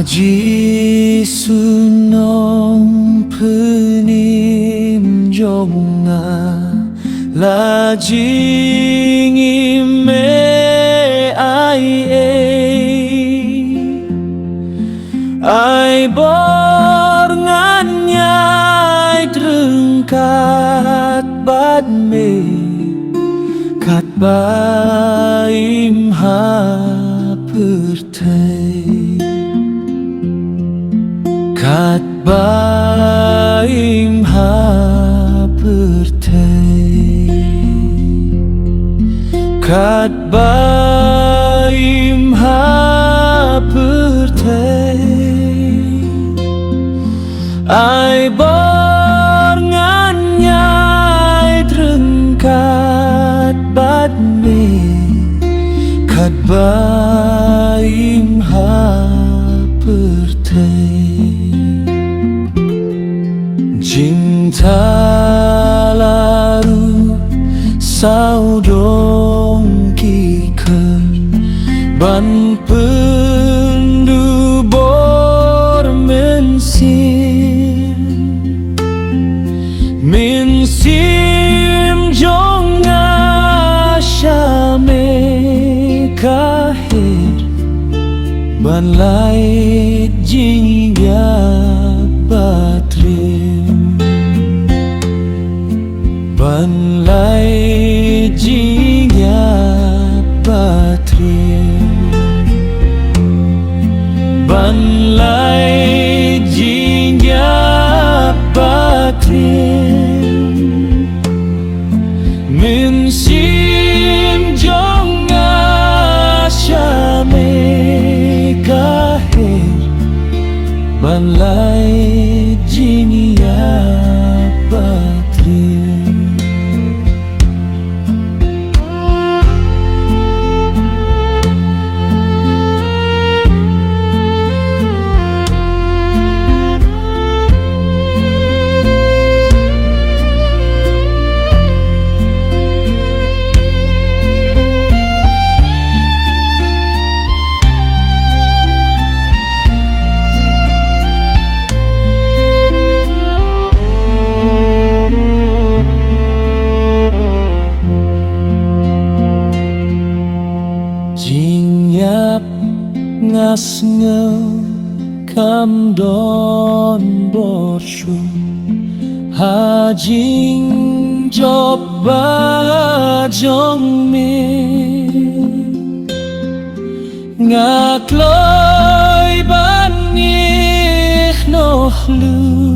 Haji sunong penim jonga la jing ime ai bor ngan nyai trengkat bad me kat baim ha pertai kat baim ha pertai kat baim ha pertai ai bor ngan nyai trengkat bad me kat baim ha pertai cinta laru saudong kiker ban pendu bor mensim jonga syame kahir ban lait jingga patrim ban lait jingga patrim ban lait jingga patrim mensim jonga syame kahir ban lait jingga patrim Jinyap ngas ngeu kam don borshu hajing job ba jong me ngak loy ban ich noch lu